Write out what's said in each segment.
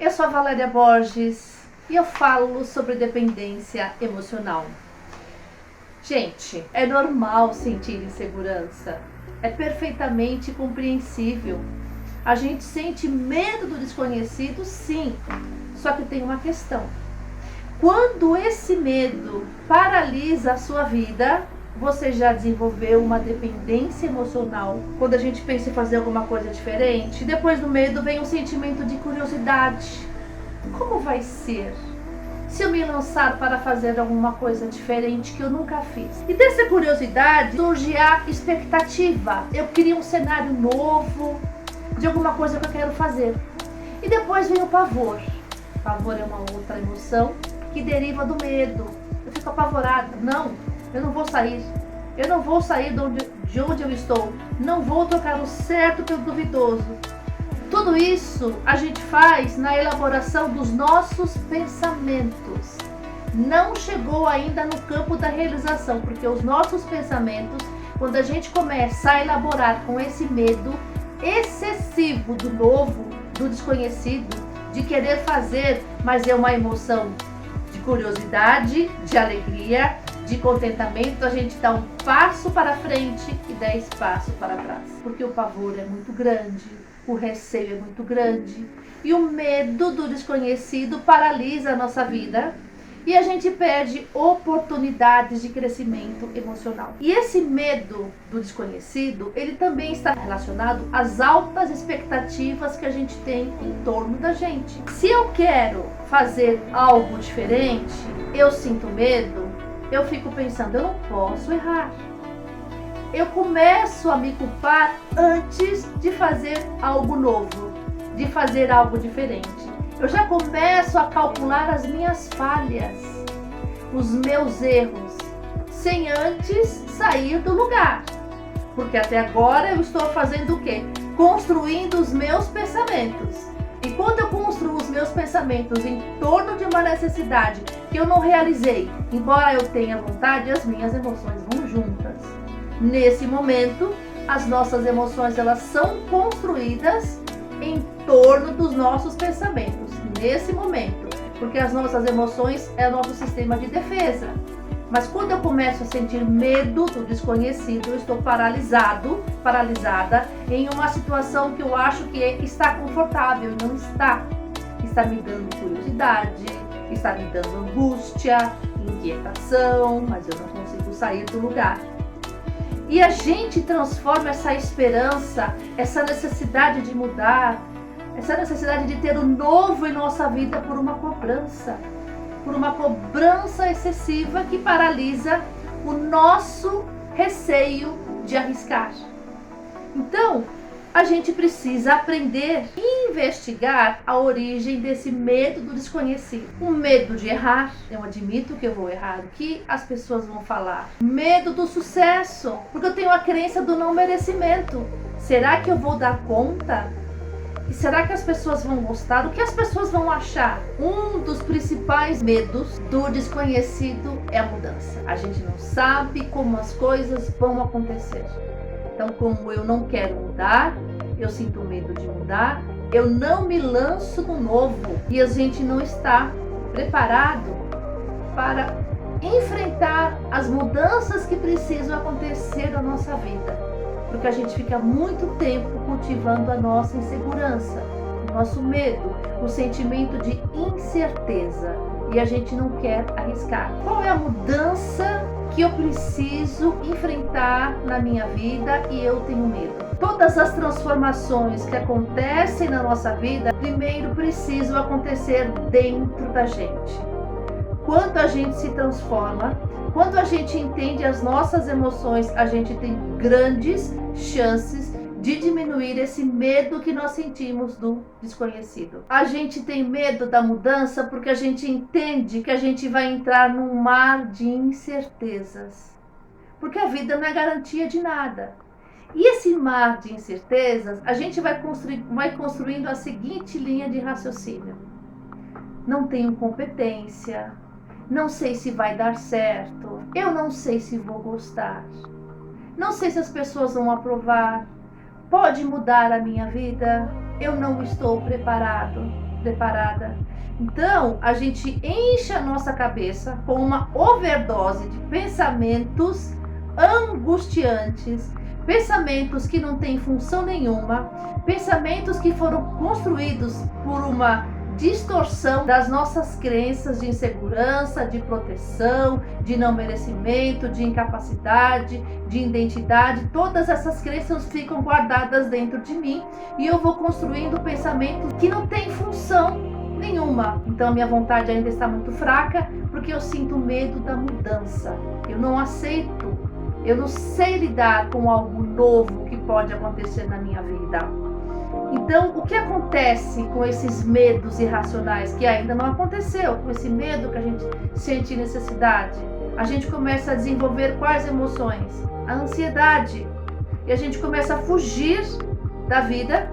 Eu sou a Valéria Borges e eu falo sobre dependência emocional. Gente, é normal sentir insegurança, é perfeitamente compreensível. A gente sente medo do desconhecido, sim, só que tem uma questão. Quando esse medo paralisa a sua vida, você já desenvolveu uma dependência emocional. Quando a gente pensa em fazer alguma coisa diferente, depois do medo vem um sentimento de curiosidade. Como vai ser se eu me lançar para fazer alguma coisa diferente que eu nunca fiz? E dessa curiosidade surge a expectativa. Eu queria um cenário novo, de alguma coisa que eu quero fazer. E depois vem o pavor. O pavor é uma outra emoção que deriva do medo. Eu fico apavorada. Não, eu não vou sair. Eu não vou sair de onde eu estou. Não vou trocar o certo pelo duvidoso. Tudo isso a gente faz na elaboração dos nossos pensamentos. Não chegou ainda no campo da realização, porque os nossos pensamentos, quando a gente começa a elaborar com esse medo excessivo do novo, do desconhecido, de querer fazer, mas é uma emoção de curiosidade, de alegria, de contentamento, a gente dá um passo para frente e 10 passos para trás. Porque o pavor é muito grande, o receio é muito grande e o medo do desconhecido paralisa a nossa vida e a gente perde oportunidades de crescimento emocional. E esse medo do desconhecido, ele também está relacionado às altas expectativas que a gente tem em torno da gente. Se eu quero fazer algo diferente, eu sinto medo, eu fico pensando, eu não posso errar. Eu começo a me culpar antes de fazer algo novo, de fazer algo diferente. Eu já começo a calcular as minhas falhas, os meus erros, sem antes sair do lugar. Porque até agora eu estou fazendo o quê? Construindo os meus pensamentos. E quando eu construo os meus pensamentos em torno de uma necessidade que eu não realizei, embora eu tenha vontade, as minhas emoções vão juntas. Nesse momento, as nossas emoções elas são construídas em torno dos nossos pensamentos. Nesse momento, porque as nossas emoções é o nosso sistema de defesa. Mas quando eu começo a sentir medo do desconhecido, eu estou paralisada em uma situação que eu acho que está confortável e não está. Está me dando curiosidade, está me dando angústia, inquietação, mas eu não consigo sair do lugar. E a gente transforma essa esperança, essa necessidade de mudar, essa necessidade de ter o novo em nossa vida por uma cobrança excessiva que paralisa o nosso receio de arriscar. Então, a gente precisa aprender e investigar a origem desse medo do desconhecido. O medo de errar, eu admito que eu vou errar, o que as pessoas vão falar. Medo do sucesso, porque eu tenho a crença do não merecimento. Será que eu vou dar conta? E será que as pessoas vão gostar? O que as pessoas vão achar? Um dos principais medos do desconhecido é a mudança. A gente não sabe como as coisas vão acontecer. Então, como eu não quero mudar, eu sinto medo de mudar, eu não me lanço no novo e a gente não está preparado para enfrentar as mudanças que precisam acontecer na nossa vida. Porque a gente fica muito tempo cultivando a nossa insegurança, o nosso medo, o sentimento de incerteza e a gente não quer arriscar. Qual é a mudança que eu preciso enfrentar na minha vida e eu tenho medo? Todas as transformações que acontecem na nossa vida, primeiro precisam acontecer dentro da gente. Quando a gente se transforma, quando a gente entende as nossas emoções, a gente tem grandes chances de diminuir esse medo que nós sentimos do desconhecido. A gente tem medo da mudança porque a gente entende que a gente vai entrar num mar de incertezas. Porque a vida não é garantia de nada. E esse mar de incertezas, a gente vai construindo a seguinte linha de raciocínio. Não tenho competência, não sei se vai dar certo, eu não sei se vou gostar, não sei se as pessoas vão aprovar, pode mudar a minha vida, eu não estou preparado. preparada. Então, a gente enche a nossa cabeça com uma overdose de pensamentos angustiantes, pensamentos que não têm função nenhuma, pensamentos que foram construídos por uma distorção das nossas crenças de insegurança, de proteção, de não merecimento, de incapacidade, de identidade. Todas essas crenças ficam guardadas dentro de mim e eu vou construindo pensamentos que não têm função nenhuma. Então a minha vontade ainda está muito fraca porque eu sinto medo da mudança. Eu não aceito, eu não sei lidar com algo novo que pode acontecer na minha vida. Então, o que acontece com esses medos irracionais que ainda não aconteceu, com esse medo que a gente sente necessidade? A gente começa a desenvolver quais emoções? A ansiedade. E a gente começa a fugir da vida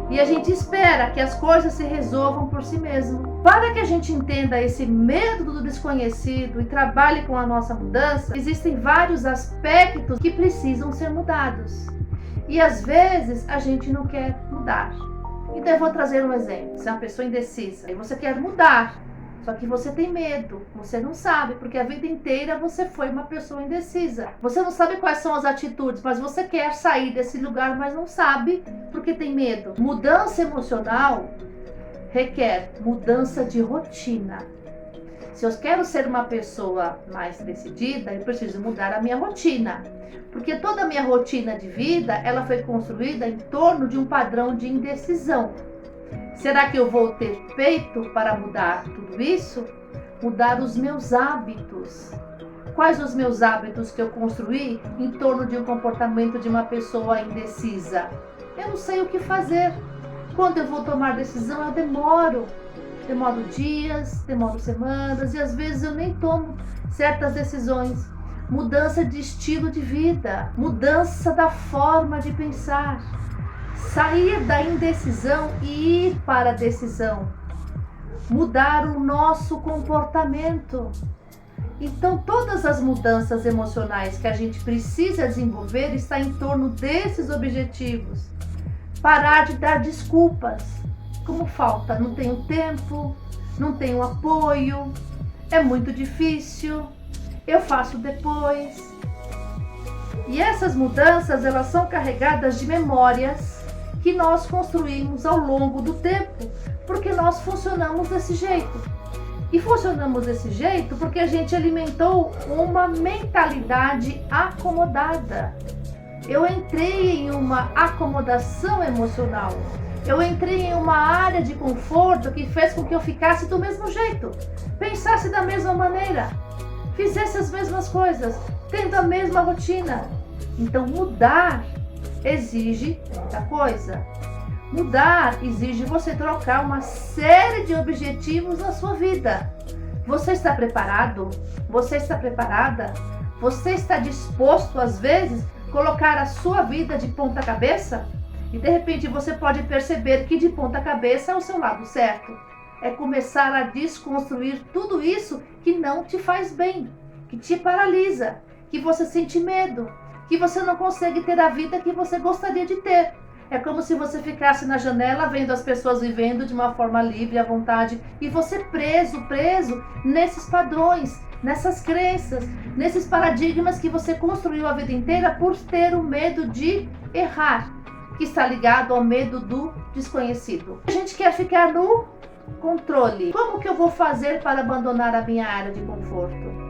e a gente espera que as coisas se resolvam por si mesmo. Para que a gente entenda esse medo do desconhecido e trabalhe com a nossa mudança, existem vários aspectos que precisam ser mudados. E às vezes a gente não quer mudar. Então eu vou trazer um exemplo. Você é uma pessoa indecisa e você quer mudar, só que você tem medo, você não sabe, porque a vida inteira você foi uma pessoa indecisa. Você não sabe quais são as atitudes, mas você quer sair desse lugar, mas não sabe porque tem medo. Mudança emocional requer mudança de rotina. Se eu quero ser uma pessoa mais decidida, eu preciso mudar a minha rotina. Porque toda a minha rotina de vida, ela foi construída em torno de um padrão de indecisão. Será que eu vou ter peito para mudar tudo isso? Mudar os meus hábitos. Quais os meus hábitos que eu construí em torno de um comportamento de uma pessoa indecisa? Eu não sei o que fazer. Quando eu vou tomar decisão, eu demoro. Demoro dias, demoro semanas e às vezes eu nem tomo certas decisões. Mudança de estilo de vida, mudança da forma de pensar. Sair da indecisão e ir para a decisão. Mudar o nosso comportamento. Então todas as mudanças emocionais que a gente precisa desenvolver está em torno desses objetivos. Parar de dar desculpas. Como falta, não tenho tempo, não tenho apoio, é muito difícil, eu faço depois. E essas mudanças, elas são carregadas de memórias que nós construímos ao longo do tempo, porque nós funcionamos desse jeito. E funcionamos desse jeito porque a gente alimentou uma mentalidade acomodada. Eu entrei em uma acomodação emocional. Eu entrei em uma área de conforto que fez com que eu ficasse do mesmo jeito, pensasse da mesma maneira, fizesse as mesmas coisas, tendo a mesma rotina. Então mudar exige muita coisa. Mudar exige você trocar uma série de objetivos na sua vida. Você está preparado? Você está preparada? Você está disposto, às vezes, colocar a sua vida de ponta cabeça? E de repente você pode perceber que de ponta cabeça é o seu lado certo. É começar a desconstruir tudo isso que não te faz bem, que te paralisa, que você sente medo, que você não consegue ter a vida que você gostaria de ter. É como se você ficasse na janela vendo as pessoas vivendo de uma forma livre, à vontade, e você preso nesses padrões, nessas crenças, nesses paradigmas que você construiu a vida inteira por ter o medo de errar, que está ligado ao medo do desconhecido. A gente quer ficar no controle. Como que eu vou fazer para abandonar a minha área de conforto?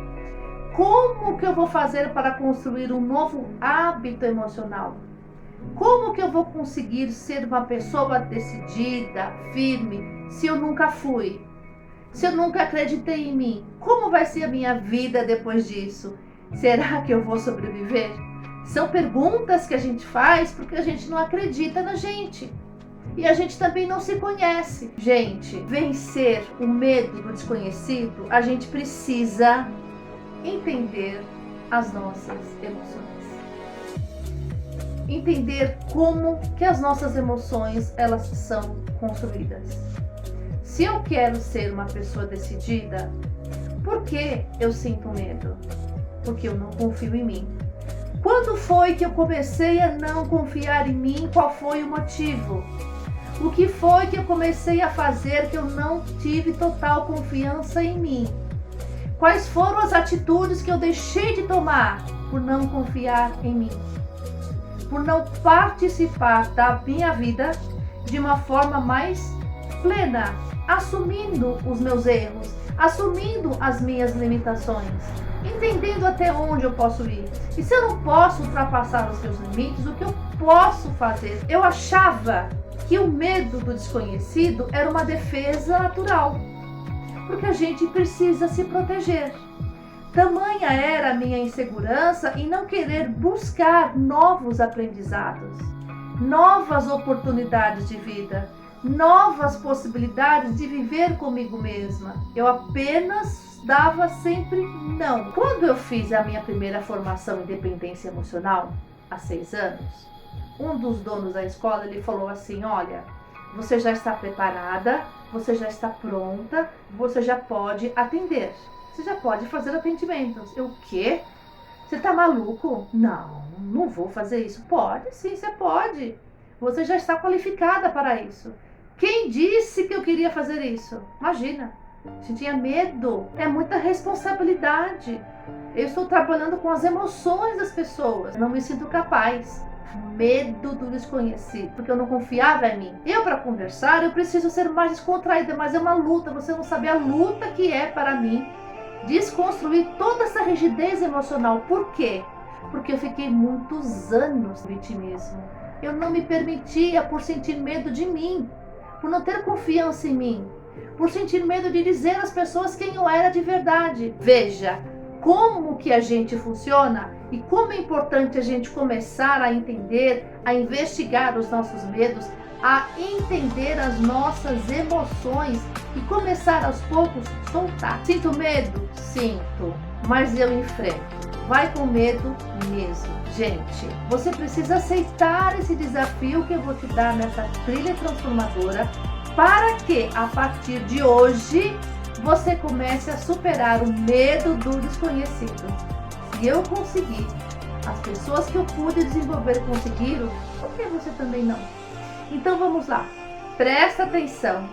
Como que eu vou fazer para construir um novo hábito emocional? Como que eu vou conseguir ser uma pessoa decidida, firme, se eu nunca fui? Se eu nunca acreditei em mim? Como vai ser a minha vida depois disso? Será que eu vou sobreviver? São perguntas que a gente faz porque a gente não acredita na gente. E a gente também não se conhece. Gente, vencer o medo do desconhecido, a gente precisa entender as nossas emoções. Entender como que as nossas emoções, elas são construídas. Se eu quero ser uma pessoa decidida, por que eu sinto medo? Porque eu não confio em mim. Quando foi que eu comecei a não confiar em mim? Qual foi o motivo? O que foi que eu comecei a fazer que eu não tive total confiança em mim? Quais foram as atitudes que eu deixei de tomar por não confiar em mim? Por não participar da minha vida de uma forma mais plena, assumindo os meus erros, assumindo as minhas limitações, entendendo até onde eu posso ir. E se eu não posso ultrapassar os meus limites, o que eu posso fazer? Eu achava que o medo do desconhecido era uma defesa natural, porque a gente precisa se proteger. Tamanha era a minha insegurança em não querer buscar novos aprendizados, novas oportunidades de vida, novas possibilidades de viver comigo mesma. Eu apenas dava sempre não. Quando eu fiz a minha primeira formação em dependência emocional, há 6 anos, um dos donos da escola, ele falou assim: olha, você já está preparada, você já está pronta, você já pode atender, você já pode fazer atendimentos. Eu, o quê? Você está maluco? Não, não vou fazer isso. Pode sim, você pode. Você já está qualificada para isso. Quem disse que eu queria fazer isso? Imagina, você tinha medo. É muita responsabilidade. Eu estou trabalhando com as emoções das pessoas. Não me sinto capaz. Medo do desconhecido, porque eu não confiava em mim. Eu, para conversar, eu preciso ser mais descontraída, mas é uma luta. Você não sabe a luta que é para mim desconstruir toda essa rigidez emocional. Por quê? Porque eu fiquei muitos anos vitimismo. Eu não me permitia por sentir medo de mim, por não ter confiança em mim, por sentir medo de dizer às pessoas quem eu era de verdade. Veja como que a gente funciona e como é importante a gente começar a entender, a investigar os nossos medos, a entender as nossas emoções e começar aos poucos a soltar. Sinto medo? Sinto, mas eu enfrento. Vai com medo mesmo. Gente, você precisa aceitar esse desafio que eu vou te dar nessa trilha transformadora, para que a partir de hoje você comece a superar o medo do desconhecido. Se eu conseguir, as pessoas que eu pude desenvolver conseguiram, por que você também não? Então vamos lá, presta atenção,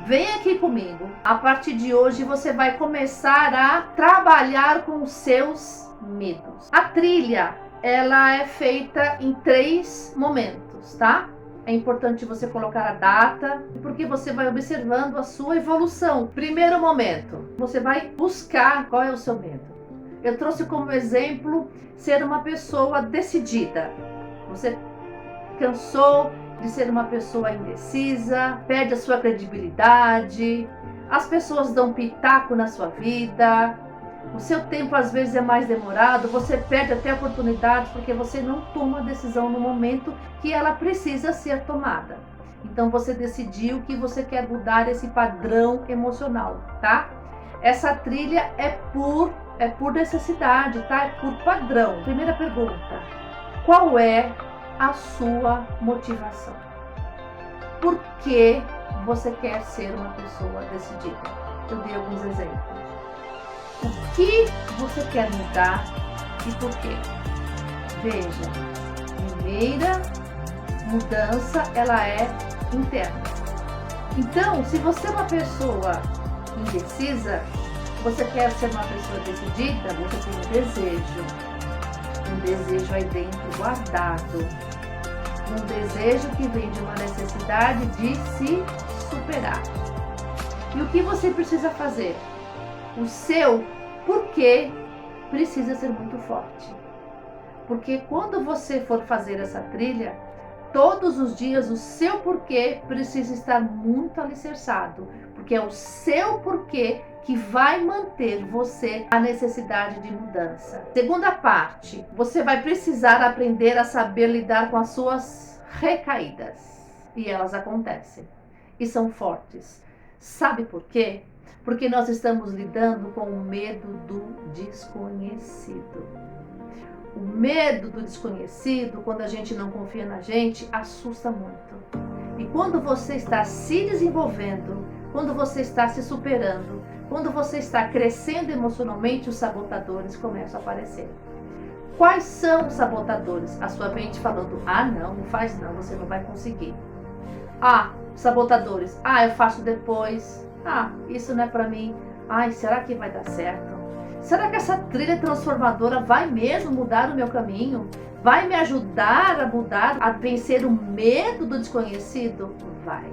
vem aqui comigo. A partir de hoje você vai começar a trabalhar com os seus medos. A trilha, ela é feita em 3 momentos, tá? É importante você colocar a data, porque você vai observando a sua evolução. Primeiro momento, você vai buscar qual é o seu medo. Eu trouxe como exemplo ser uma pessoa decidida. Você cansou de ser uma pessoa indecisa, perde a sua credibilidade, as pessoas dão pitaco na sua vida, o seu tempo às vezes é mais demorado, você perde até oportunidades porque você não toma a decisão no momento que ela precisa ser tomada. Então você decidiu que você quer mudar esse padrão emocional, tá? Essa trilha é por necessidade, tá? É por padrão. Primeira pergunta: qual é a sua motivação? Por que você quer ser uma pessoa decidida? Eu dei alguns exemplos. O que você quer mudar e por quê? Veja, primeira mudança, ela é interna. Então, se você é uma pessoa indecisa, você quer ser uma pessoa decidida, você tem um desejo aí dentro guardado, um desejo que vem de uma necessidade de se superar. E o que você precisa fazer? O seu porquê precisa ser muito forte. Porque quando você for fazer essa trilha, todos os dias o seu porquê precisa estar muito alicerçado. Porque é o seu porquê que vai manter você a necessidade de mudança. Segunda parte, você vai precisar aprender a saber lidar com as suas recaídas. E elas acontecem. E são fortes. Sabe por quê? Porque nós estamos lidando com o medo do desconhecido. O medo do desconhecido, quando a gente não confia na gente, assusta muito. E quando você está se desenvolvendo, quando você está se superando, quando você está crescendo emocionalmente, os sabotadores começam a aparecer. Quais são os sabotadores? A sua mente falando: ah, não faz não, você não vai conseguir. Sabotadores. Eu faço depois. Isso não é pra mim. Será que vai dar certo? Será que essa trilha transformadora vai mesmo mudar o meu caminho? Vai me ajudar a mudar, a vencer o medo do desconhecido? Vai.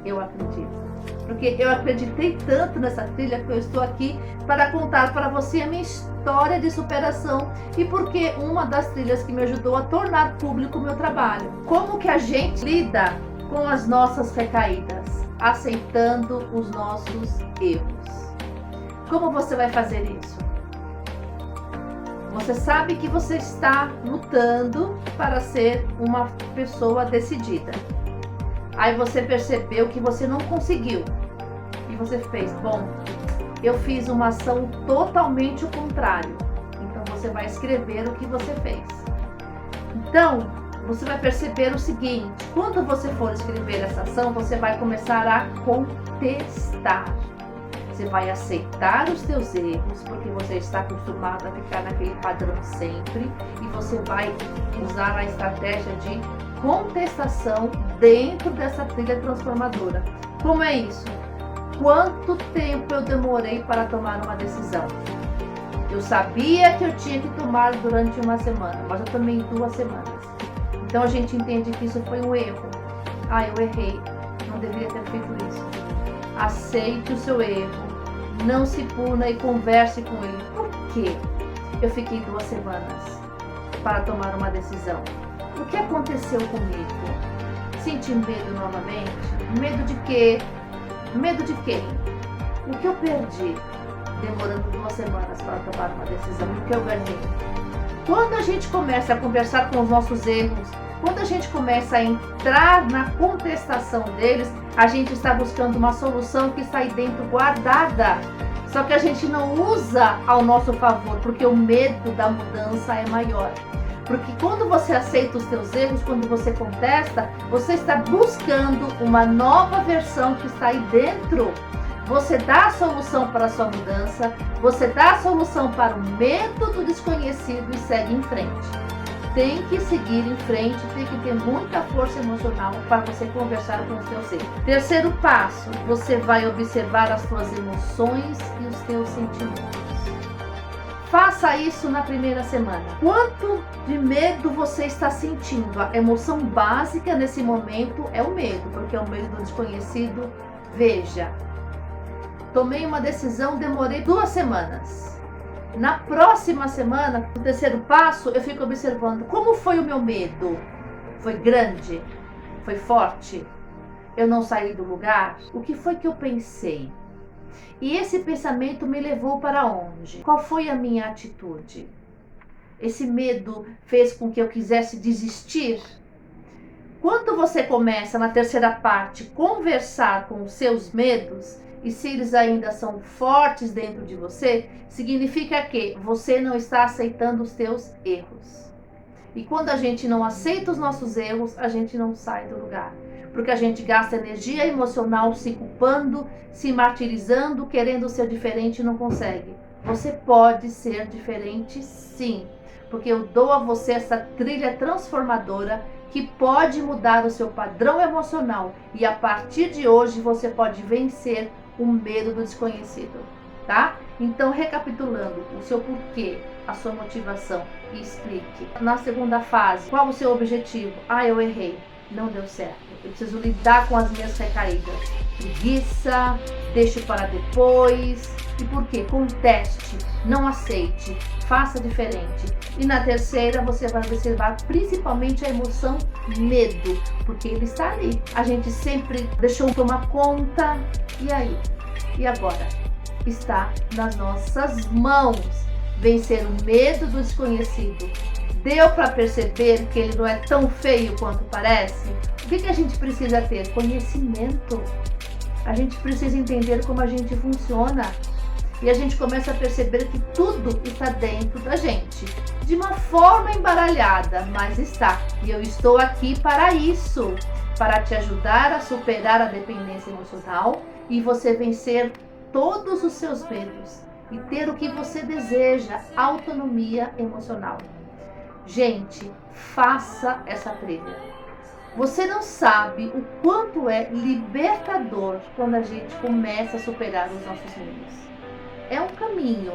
Eu acredito. Porque eu acreditei tanto nessa trilha que eu estou aqui para contar para você a minha história de superação e porque uma das trilhas que me ajudou a tornar público o meu trabalho. Como que a gente lida com as nossas recaídas, aceitando os nossos erros. Como você vai fazer isso? Você sabe que você está lutando para ser uma pessoa decidida. Aí você percebeu que você não conseguiu. E você fez, eu fiz uma ação totalmente o contrário. Então você vai escrever o que você fez. Então, você vai perceber o seguinte, quando você for escrever essa ação, você vai começar a contestar. Você vai aceitar os teus erros, porque você está acostumado a ficar naquele padrão sempre, e você vai usar a estratégia de contestação dentro dessa trilha transformadora. Como é isso? Quanto tempo eu demorei para tomar uma decisão? Eu sabia que eu tinha que tomar durante uma semana, mas eu tomei em 2 semanas. Então a gente entende que isso foi um erro. Eu errei, não deveria ter feito isso. Aceite o seu erro, não se puna e converse com ele. Por quê? Eu fiquei 2 semanas para tomar uma decisão. O que aconteceu comigo? Senti medo novamente? Medo de quê? Medo de quem? O que eu perdi demorando 2 semanas para tomar uma decisão? O que eu ganhei? Quando a gente começa a conversar com os nossos erros, quando a gente começa a entrar na contestação deles, a gente está buscando uma solução que está aí dentro guardada. Só que a gente não usa ao nosso favor, porque o medo da mudança é maior. Porque quando você aceita os teus erros, quando você contesta, você está buscando uma nova versão que está aí dentro. Você dá a solução para a sua mudança, você dá a solução para o medo do desconhecido e segue em frente. Tem que seguir em frente, tem que ter muita força emocional para você conversar com os teus erros. Terceiro passo, você vai observar as suas emoções e os teus sentimentos. Faça isso na primeira semana. Quanto de medo você está sentindo? A emoção básica nesse momento é o medo, porque é o medo do desconhecido. Veja, tomei uma decisão, demorei 2 semanas. Na próxima semana, no terceiro passo, eu fico observando como foi o meu medo. Foi grande? Foi forte? Eu não saí do lugar? O que foi que eu pensei? E esse pensamento me levou para onde? Qual foi a minha atitude? Esse medo fez com que eu quisesse desistir? Quando você começa, na terceira parte, conversar com os seus medos, e se eles ainda são fortes dentro de você, significa que você não está aceitando os teus erros. E quando a gente não aceita os nossos erros, a gente não sai do lugar. Porque a gente gasta energia emocional se culpando, se martirizando, querendo ser diferente e não consegue. Você pode ser diferente sim, porque eu dou a você essa trilha transformadora que pode mudar o seu padrão emocional e a partir de hoje você pode vencer o medo do desconhecido, tá? Então, recapitulando o seu porquê, a sua motivação e explique. Na segunda fase, qual o seu objetivo? Eu errei, não deu certo. Eu preciso lidar com as minhas recaídas. Preguiça, deixo para depois. E por quê? Conteste, não aceite, faça diferente. E na terceira, você vai observar principalmente a emoção medo, porque ele está ali. A gente sempre deixou tomar conta. E aí? E agora? Está nas nossas mãos vencer o medo do desconhecido. Deu para perceber que ele não é tão feio quanto parece? O que a gente precisa ter? Conhecimento. A gente precisa entender como a gente funciona. E a gente começa a perceber que tudo está dentro da gente. De uma forma embaralhada, mas está. E eu estou aqui para isso. Para te ajudar a superar a dependência emocional e você vencer todos os seus medos. E ter o que você deseja, autonomia emocional. Gente, faça essa trilha. Você não sabe o quanto é libertador quando a gente começa a superar os nossos medos. É um caminho,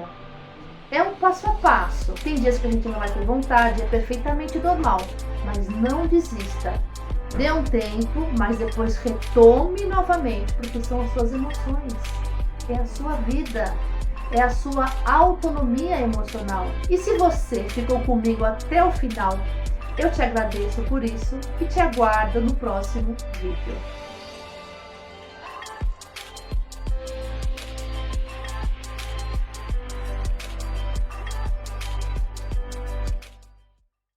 é um passo a passo. Tem dias que a gente não vai ter vontade, é perfeitamente normal, mas não desista. Dê um tempo, mas depois retome novamente, porque são as suas emoções, é a sua vida, é a sua autonomia emocional. E se você ficou comigo até o final, eu te agradeço por isso e te aguardo no próximo vídeo.